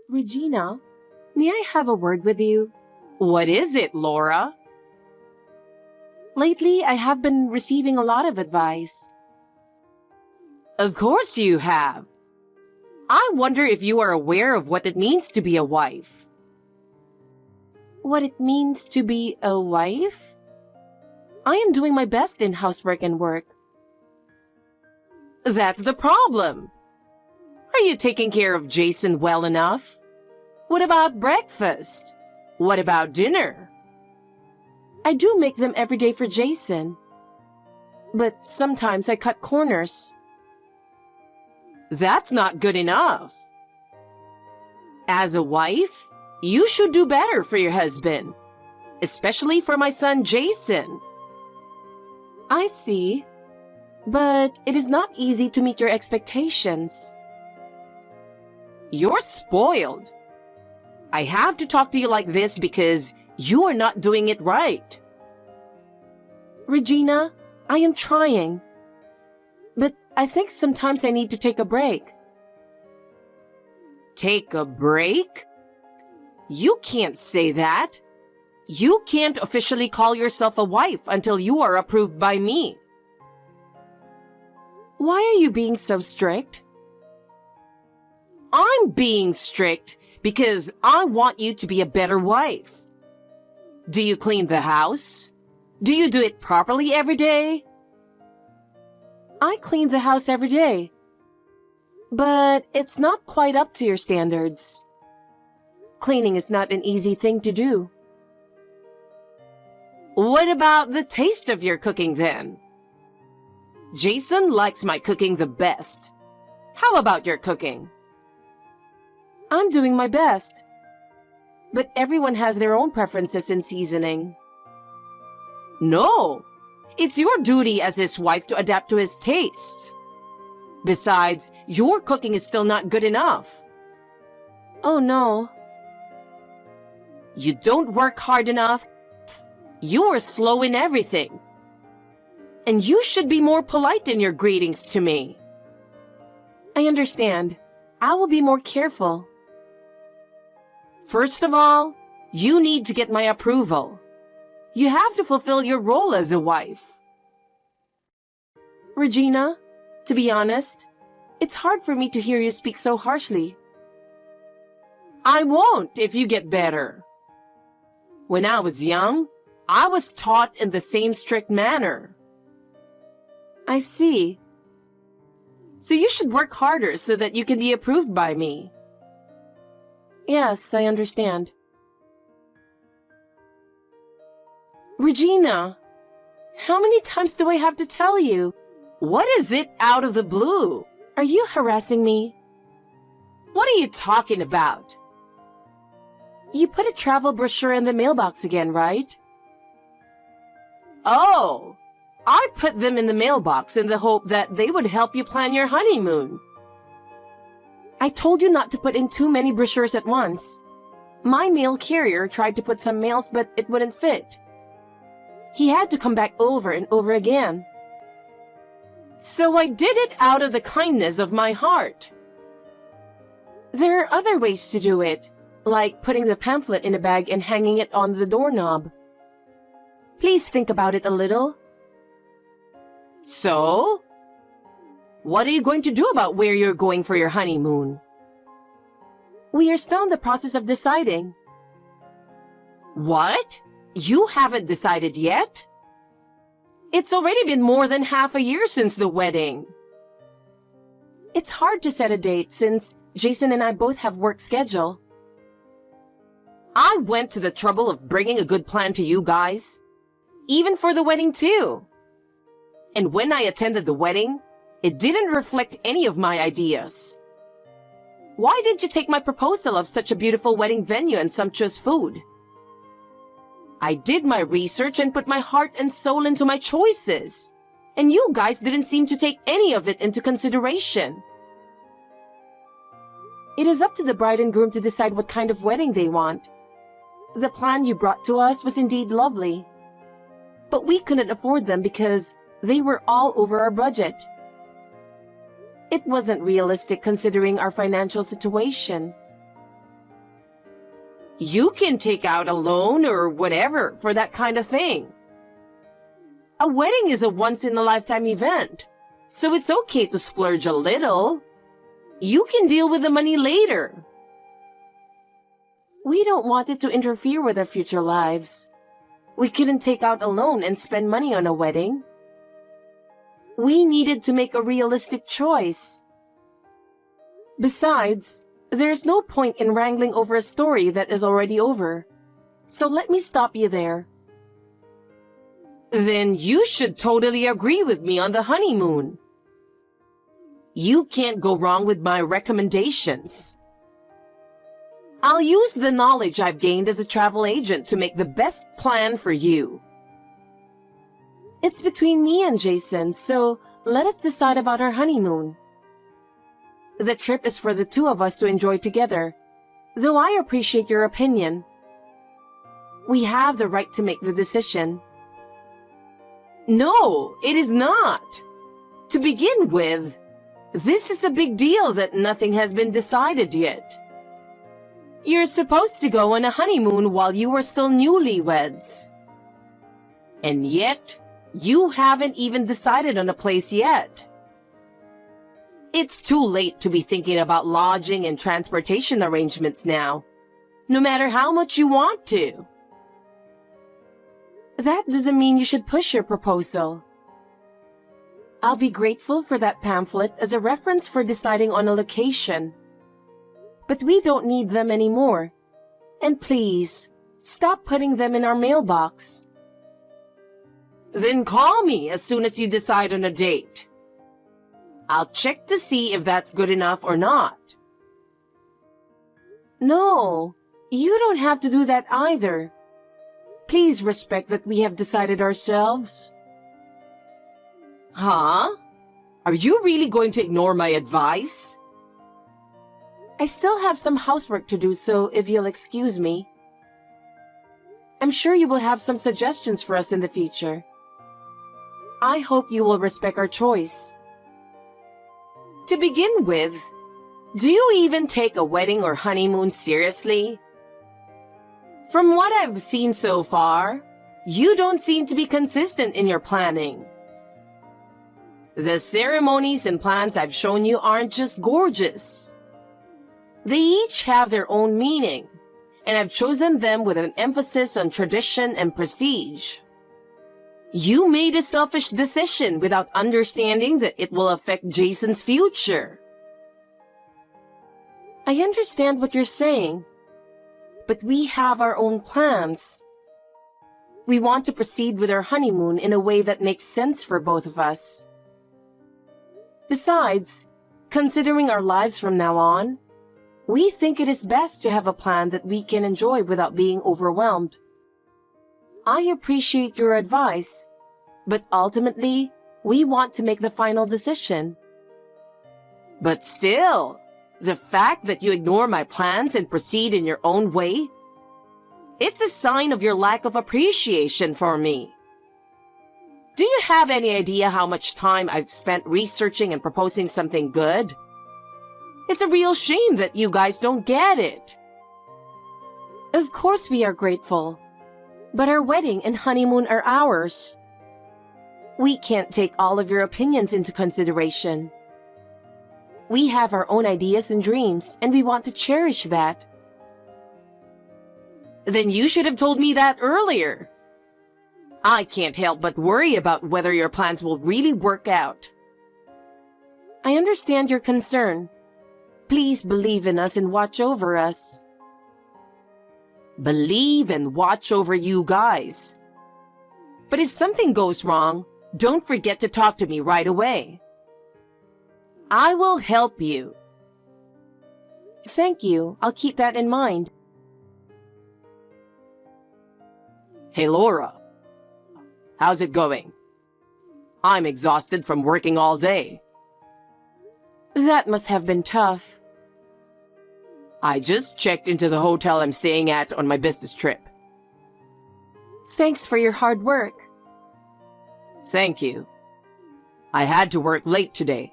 Regina, may I have a word with you? What is it, Laura? Lately, I have been receiving a lot of advice. Of course you have. I wonder if you are aware of what it means to be a wife. What it means to be a wife? I am doing my best in housework and work. That's the problem. Are you taking care of Jason well enough? What about breakfast? What about dinner? I do make them every day for Jason. But sometimes I cut corners. That's not good enough. As a wife, you should do better for your husband, especially for my son Jason. I see. But it is not easy to meet your expectations. You're spoiled. I have to talk to you like this because you are not doing it right. Regina, I am trying. But I think sometimes I need to take a break. Take a break? You can't say that. You can't officially call yourself a wife until you are approved by me. Why are you being so strict? I'm being strict because I want you to be a better wife. Do you clean the house? Do you do it properly every day? I clean the house every day. But it's not quite up to your standards. Cleaning is not an easy thing to do. What about the taste of your cooking then? Jason likes my cooking the best. How about your cooking? I'm doing my best. But everyone has their own preferences in seasoning. No, it's your duty as his wife to adapt to his tastes. Besides, your cooking is still not good enough. Oh no. You don't work hard enough. You are slow in everything. And you should be more polite in your greetings to me. I understand. I will be more careful. First of all, you need to get my approval. You have to fulfill your role as a wife. Regina, to be honest, it's hard for me to hear you speak so harshly. I won't if you get better. When I was young, I was taught in the same strict manner. I see. So you should work harder so that you can be approved by me. Yes, I understand. Regina, how many times do I have to tell you? What is it out of the blue? Are you harassing me? What are you talking about? You put a travel brochure in the mailbox again, right? Oh, I put them in the mailbox in the hope that they would help you plan your honeymoon. I told you not to put in too many brochures at once. My mail carrier tried to put some mails, but it wouldn't fit. He had to come back over and over again. So I did it out of the kindness of my heart. There are other ways to do it, like putting the pamphlet in a bag and hanging it on the doorknob. Please think about it a little. So? What are you going to do about where you're going for your honeymoon? We are still in the process of deciding. What? You haven't decided yet? It's already been more than half a year since the wedding. It's hard to set a date since Jason and I both have work schedule. I went to the trouble of bringing a good plan to you guys, even for the wedding too. And when I attended the wedding, it didn't reflect any of my ideas. Why didn't you take my proposal of such a beautiful wedding venue and sumptuous food? I did my research and put my heart and soul into my choices, and you guys didn't seem to take any of it into consideration. It is up to the bride and groom to decide what kind of wedding they want. The plan you brought to us was indeed lovely, but we couldn't afford them because they were all over our budget. It wasn't realistic considering our financial situation. You can take out a loan or whatever for that kind of thing. A wedding is a once-in-a-lifetime event, so it's okay to splurge a little. You can deal with the money later. We don't want it to interfere with our future lives. We couldn't take out a loan and spend money on a wedding. We needed to make a realistic choice. Besides, there's no point in wrangling over a story that is already over. So let me stop you there. Then you should totally agree with me on the honeymoon. You can't go wrong with my recommendations. I'll use the knowledge I've gained as a travel agent to make the best plan for you. It's between me and Jason, so let us decide about our honeymoon. The trip is for the two of us to enjoy together, though I appreciate your opinion. We have the right to make the decision. No, it is not. To begin with, this is a big deal that nothing has been decided yet. You're supposed to go on a honeymoon while you are still newlyweds. And yet, you haven't even decided on a place yet. It's too late to be thinking about lodging and transportation arrangements now, no matter how much you want to. That doesn't mean you should push your proposal. I'll be grateful for that pamphlet as a reference for deciding on a location. But we don't need them anymore. And please, stop putting them in our mailbox. Then call me as soon as you decide on a date. I'll check to see if that's good enough or not. No, you don't have to do that either. Please respect that we have decided ourselves. Huh? Are you really going to ignore my advice? I still have some housework to do, so if you'll excuse me. I'm sure you will have some suggestions for us in the future. I hope you will respect our choice. To begin with, do you even take a wedding or honeymoon seriously? From what I've seen so far, you don't seem to be consistent in your planning. The ceremonies and plans I've shown you aren't just gorgeous. They each have their own meaning, and I've chosen them with an emphasis on tradition and prestige. You made a selfish decision without understanding that it will affect Jason's future. I understand what you're saying, but we have our own plans. We want to proceed with our honeymoon in a way that makes sense for both of us. Besides, considering our lives from now on, we think it is best to have a plan that we can enjoy without being overwhelmed. I appreciate your advice, but ultimately, we want to make the final decision. But still, the fact that you ignore my plans and proceed in your own way, it's a sign of your lack of appreciation for me. Do you have any idea how much time I've spent researching and proposing something good? It's a real shame that you guys don't get it. Of course we are grateful, but our wedding and honeymoon are ours. We can't take all of your opinions into consideration. We have our own ideas and dreams, and we want to cherish that. Then you should have told me that earlier. I can't help but worry about whether your plans will really work out. I understand your concern. Please believe in us and watch over us. Believe and watch over you guys. But if something goes wrong, don't forget to talk to me right away. I will help you. Thank you. I'll keep that in mind. Hey, Laura. How's it going? I'm exhausted from working all day. That must have been tough. I just checked into the hotel I'm staying at on my business trip. Thanks for your hard work. Thank you. I had to work late today.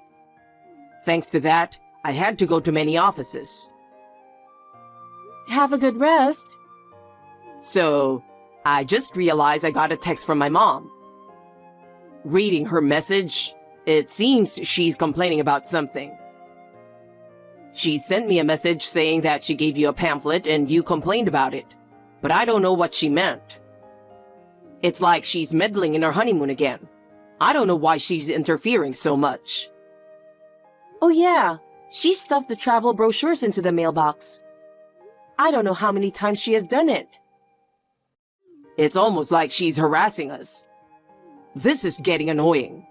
Thanks to that, I had to go to many offices. Have a good rest. So, I just realized I got a text from my mom. Reading her message, it seems she's complaining about something. She sent me a message saying that she gave you a pamphlet and you complained about it, but I don't know what she meant. It's like she's meddling in our honeymoon again. I don't know why she's interfering so much. Oh yeah, she stuffed the travel brochures into the mailbox. I don't know how many times she has done it. It's almost like she's harassing us. This is getting annoying.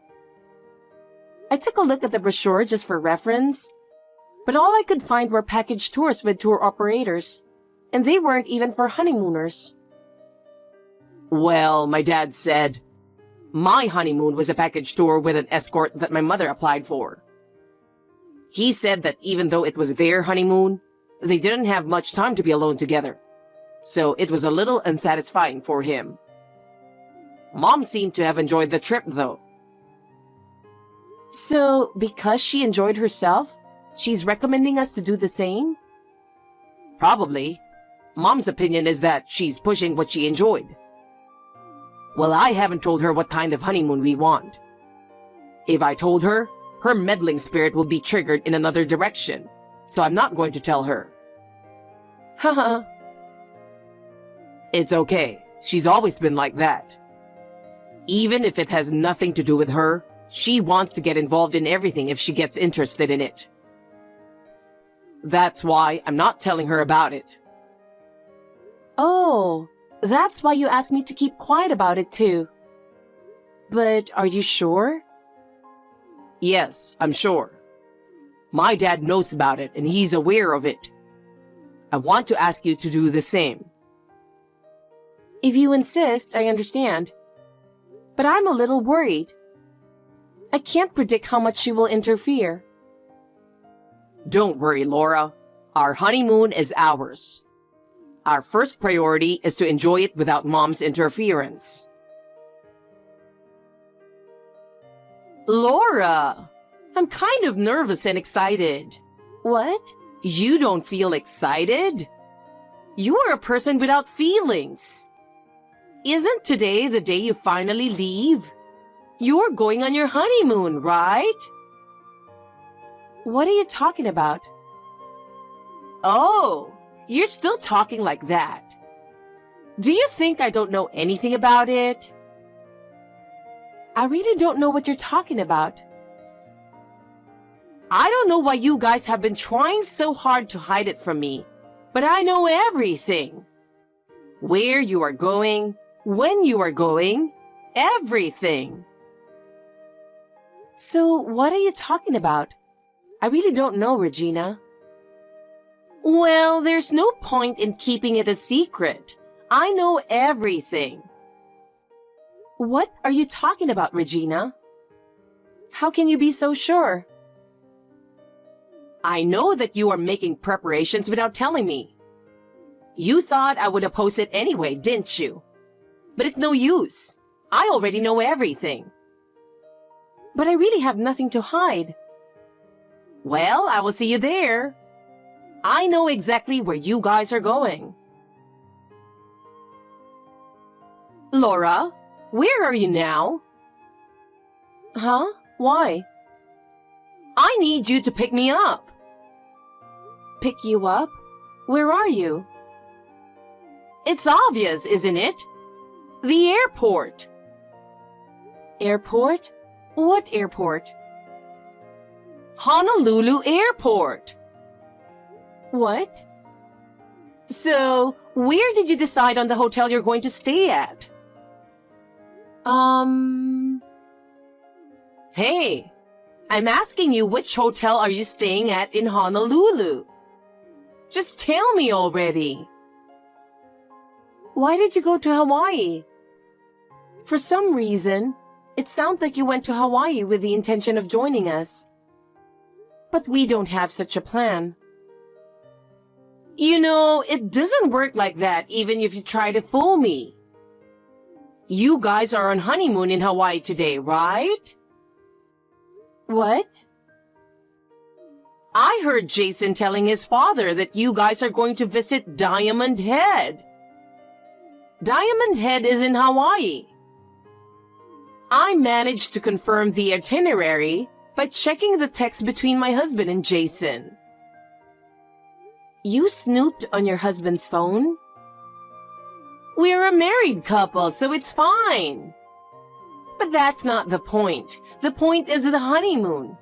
I took a look at the brochure just for reference, but all I could find were package tours with tour operators, and they weren't even for honeymooners. Well, my dad said, my honeymoon was a package tour with an escort that my mother applied for. He said that even though it was their honeymoon, they didn't have much time to be alone together, so it was a little unsatisfying for him. Mom seemed to have enjoyed the trip, though. So, because she enjoyed herself, she's recommending us to do the same? Probably. Mom's opinion is that she's pushing what she enjoyed. Well, I haven't told her what kind of honeymoon we want. If I told her, her meddling spirit will be triggered in another direction, so I'm not going to tell her. Haha. It's okay. She's always been like that. Even if it has nothing to do with her, she wants to get involved in everything if she gets interested in it. That's why I'm not telling her about it. Oh, that's why you asked me to keep quiet about it too. But are you sure? Yes, I'm sure. My dad knows about it and he's aware of it. I want to ask you to do the same. If you insist, I understand. But I'm a little worried. I can't predict how much she will interfere. Don't worry, Laura. Our honeymoon is ours. Our first priority is to enjoy it without Mom's interference. Laura, I'm kind of nervous and excited. What? You don't feel excited? You are a person without feelings. Isn't today the day you finally leave? You're going on your honeymoon, right? What are you talking about? Oh, you're still talking like that. Do you think I don't know anything about it? I really don't know what you're talking about. I don't know why you guys have been trying so hard to hide it from me, but I know everything. Where you are going, when you are going, everything. So, what are you talking about? I really don't know, Regina. Well, there's no point in keeping it a secret. I know everything. What are you talking about, Regina? How can you be so sure? I know that you are making preparations without telling me. You thought I would oppose it anyway, didn't you? But it's no use. I already know everything. But I really have nothing to hide. Well, I will see you there. I know exactly where you guys are going. Laura, where are you now? Huh? Why? I need you to pick me up. Pick you up? Where are you? It's obvious, isn't it? The airport. Airport? What airport? Honolulu Airport. What? So, where did you decide on the hotel you're going to stay at? Hey, I'm asking you which hotel are you staying at in Honolulu? Just tell me already. Why did you go to Hawaii? For some reason, it sounds like you went to Hawaii with the intention of joining us. But we don't have such a plan. You know, it doesn't work like that even if you try to fool me. You guys are on honeymoon in Hawaii today, right? What? I heard Jason telling his father that you guys are going to visit Diamond Head. Diamond Head is in Hawaii. I managed to confirm the itinerary by checking the text between my husband and Jason. You snooped on your husband's phone? We're a married couple, so it's fine. But that's not the point. The point is the honeymoon.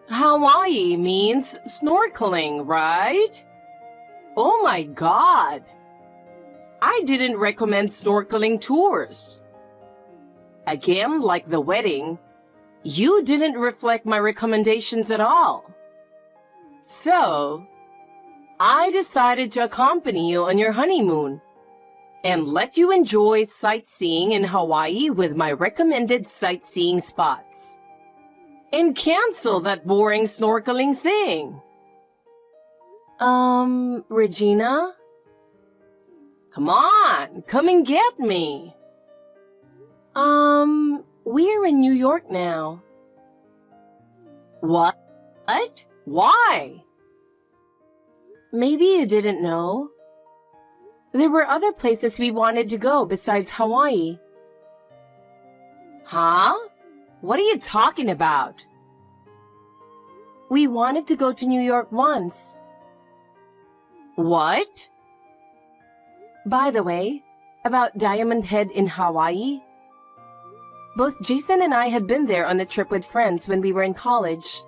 Hawaii means snorkeling, right? Oh my God! I didn't recommend snorkeling tours. Again, like the wedding, you didn't reflect my recommendations at all. So, I decided to accompany you on your honeymoon and let you enjoy sightseeing in Hawaii with my recommended sightseeing spots. And cancel that boring snorkeling thing. Regina? Come on, come and get me. We're in New York now. What? Why? Maybe you didn't know. There were other places we wanted to go besides Hawaii. Huh? What are you talking about? We wanted to go to New York once. What? By the way, about Diamond Head in Hawaii. Both Jason and I had been there on a trip with friends when we were in college.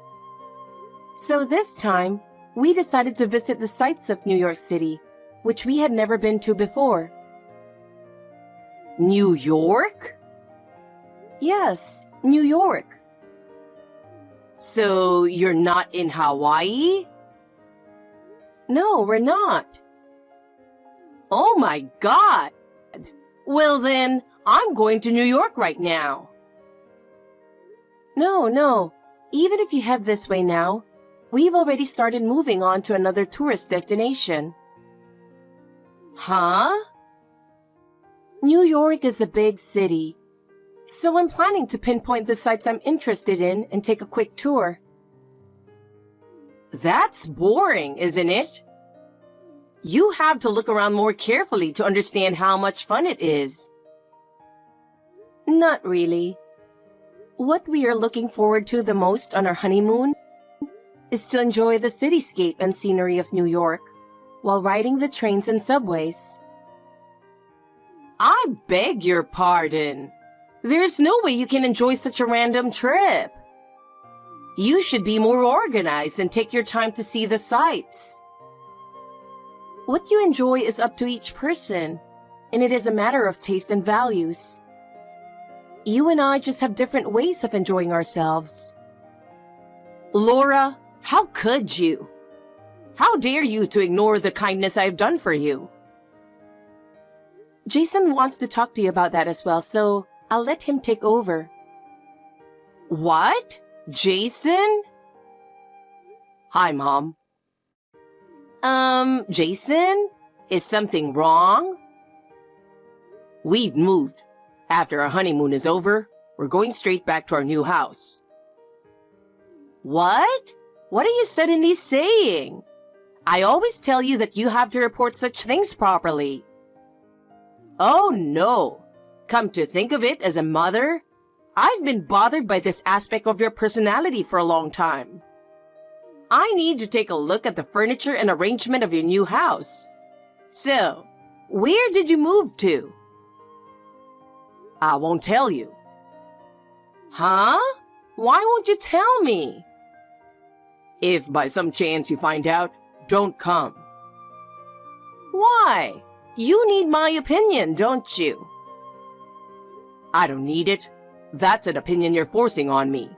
So this time, we decided to visit the sights of New York City, which we had never been to before. New York? Yes, New York. So you're not in Hawaii? No, we're not. Oh my God! Well then, I'm going to New York right now. No. Even if you head this way now, we've already started moving on to another tourist destination. Huh? New York is a big city, so I'm planning to pinpoint the sites I'm interested in and take a quick tour. That's boring, isn't it? You have to look around more carefully to understand how much fun it is. Not really. What we are looking forward to the most on our honeymoon is to enjoy the cityscape and scenery of New York while riding the trains and subways. I beg your pardon. There's no way you can enjoy such a random trip. You should be more organized and take your time to see the sights. What you enjoy is up to each person, and it is a matter of taste and values. You and I just have different ways of enjoying ourselves. Laura, how could you? How dare you to ignore the kindness I've done for you? Jason wants to talk to you about that as well, so I'll let him take over. What? Jason? Hi, Mom. Jason? Is something wrong? We've moved. After our honeymoon is over, we're going straight back to our new house. What? What are you suddenly saying? I always tell you that you have to report such things properly. Oh no. Come to think of it, as a mother, I've been bothered by this aspect of your personality for a long time. I need to take a look at the furniture and arrangement of your new house. So, where did you move to? I won't tell you. Huh? Why won't you tell me? If by some chance you find out, don't come. Why? You need my opinion, don't you? I don't need it. That's an opinion you're forcing on me.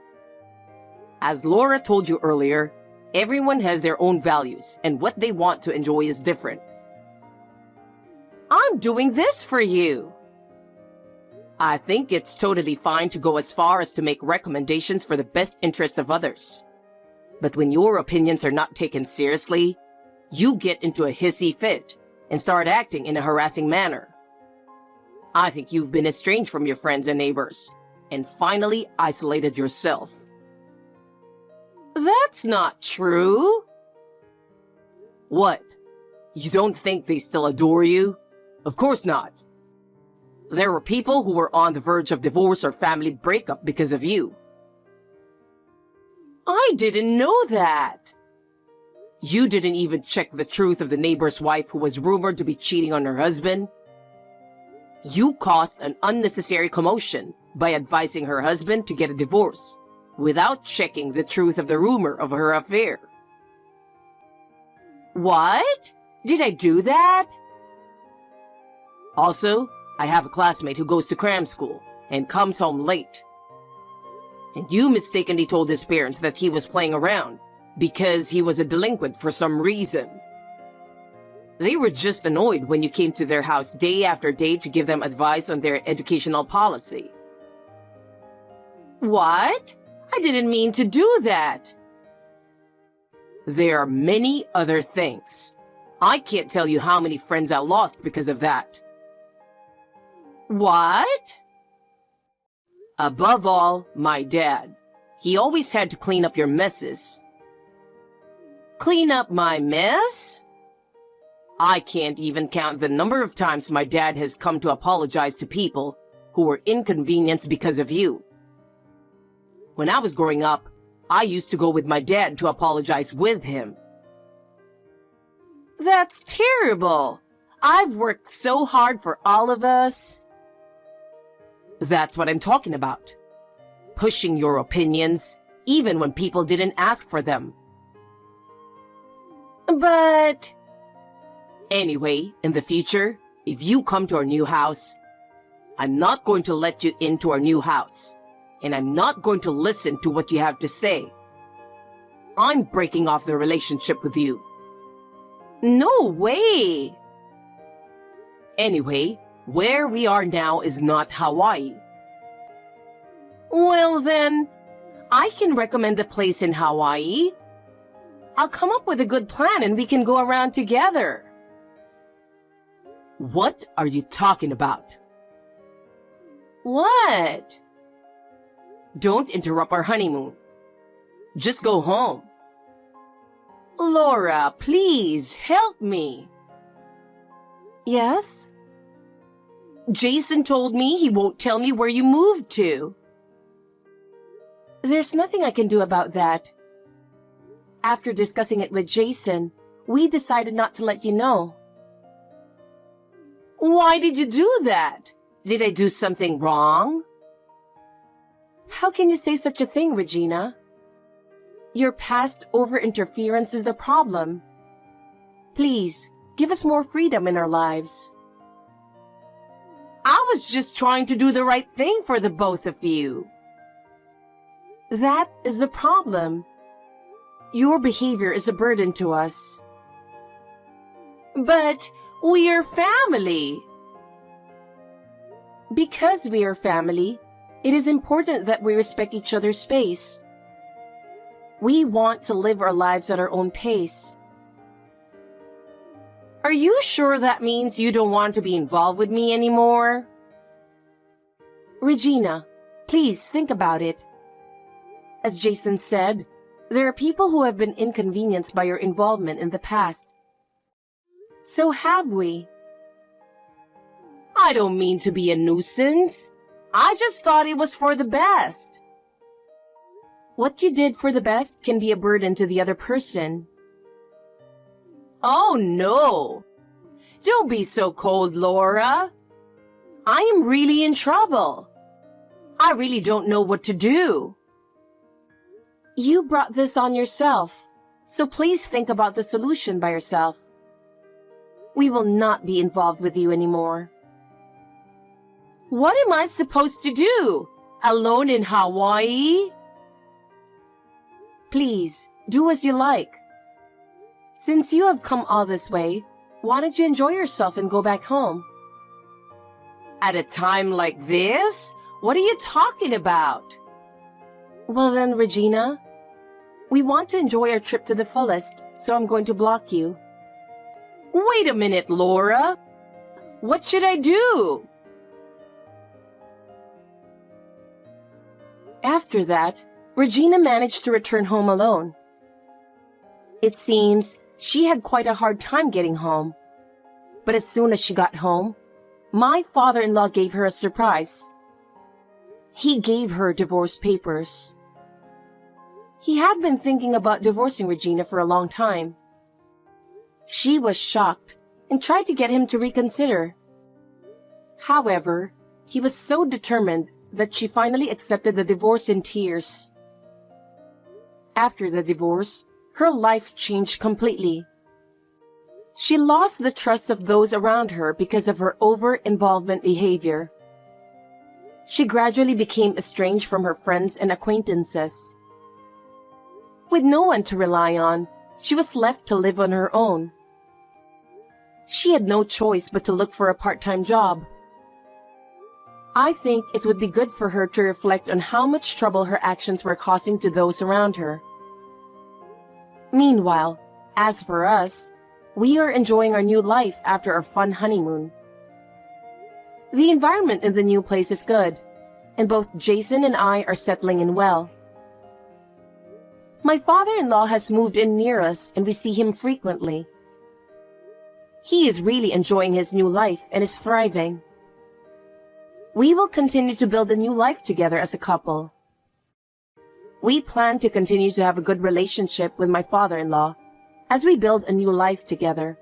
As Laura told you earlier, everyone has their own values, and what they want to enjoy is different. I'm doing this for you. I think it's totally fine to go as far as to make recommendations for the best interest of others. But when your opinions are not taken seriously, you get into a hissy fit and start acting in a harassing manner. I think you've been estranged from your friends and neighbors, and finally isolated yourself. That's not true. What? You don't think they still adore you? Of course not. There were people who were on the verge of divorce or family breakup because of you. I didn't know that. You didn't even check the truth of the neighbor's wife who was rumored to be cheating on her husband. You caused an unnecessary commotion by advising her husband to get a divorce without checking the truth of the rumor of her affair. What? Did I do that? Also, I have a classmate who goes to cram school and comes home late. And you mistakenly told his parents that he was playing around because he was a delinquent for some reason. They were just annoyed when you came to their house day after day to give them advice on their educational policy. What? I didn't mean to do that. There are many other things. I can't tell you how many friends I lost because of that. What? Above all, my dad. He always had to clean up your messes. Clean up my mess? I can't even count the number of times my dad has come to apologize to people who were inconvenienced because of you. When I was growing up, I used to go with my dad to apologize with him. That's terrible. I've worked so hard for all of us. That's what I'm talking about. Pushing your opinions, even when people didn't ask for them. But... Anyway, in the future, if you come to our new house, I'm not going to let you into our new house, and I'm not going to listen to what you have to say. I'm breaking off the relationship with you. No way! Anyway, where we are now is not Hawaii. Well then, I can recommend a place in Hawaii. I'll come up with a good plan and we can go around together. What are you talking about? What? Don't interrupt our honeymoon. Just go home. Laura, please help me. Yes? Jason told me he won't tell me where you moved to. There's nothing I can do about that. After discussing it with Jason, we decided not to let you know. Why did you do that? Did I do something wrong? How can you say such a thing, Regina? Your past over-interference is the problem. Please, give us more freedom in our lives. I was just trying to do the right thing for the both of you. That is the problem. Your behavior is a burden to us. But we are family. Because we are family, it is important that we respect each other's space. We want to live our lives at our own pace. Are you sure that means you don't want to be involved with me anymore? Regina, please think about it. As Jason said, there are people who have been inconvenienced by your involvement in the past. So have we. I don't mean to be a nuisance. I just thought it was for the best. What you did for the best can be a burden to the other person. Oh no! Don't be so cold, Laura. I am really in trouble. I really don't know what to do. You brought this on yourself, so please think about the solution by yourself. We will not be involved with you anymore. What am I supposed to do? Alone in Hawaii? Please, do as you like. Since you have come all this way, why don't you enjoy yourself and go back home? At a time like this? What are you talking about? Well then, Regina, we want to enjoy our trip to the fullest, so I'm going to block you. Wait a minute, Laura. What should I do? After that, Regina managed to return home alone. It seems she had quite a hard time getting home. But as soon as she got home, my father-in-law gave her a surprise. He gave her divorce papers. He had been thinking about divorcing Regina for a long time. She was shocked and tried to get him to reconsider. However, he was so determined that she finally accepted the divorce in tears. After the divorce, her life changed completely. She lost the trust of those around her because of her over-involvement behavior. She gradually became estranged from her friends and acquaintances. With no one to rely on, she was left to live on her own. She had no choice but to look for a part-time job. I think it would be good for her to reflect on how much trouble her actions were causing to those around her. Meanwhile, as for us, we are enjoying our new life after our fun honeymoon. The environment in the new place is good, and both Jason and I are settling in well. My father-in-law has moved in near us and we see him frequently. He is really enjoying his new life and is thriving. We will continue to build a new life together as a couple. We plan to continue to have a good relationship with my father-in-law as we build a new life together.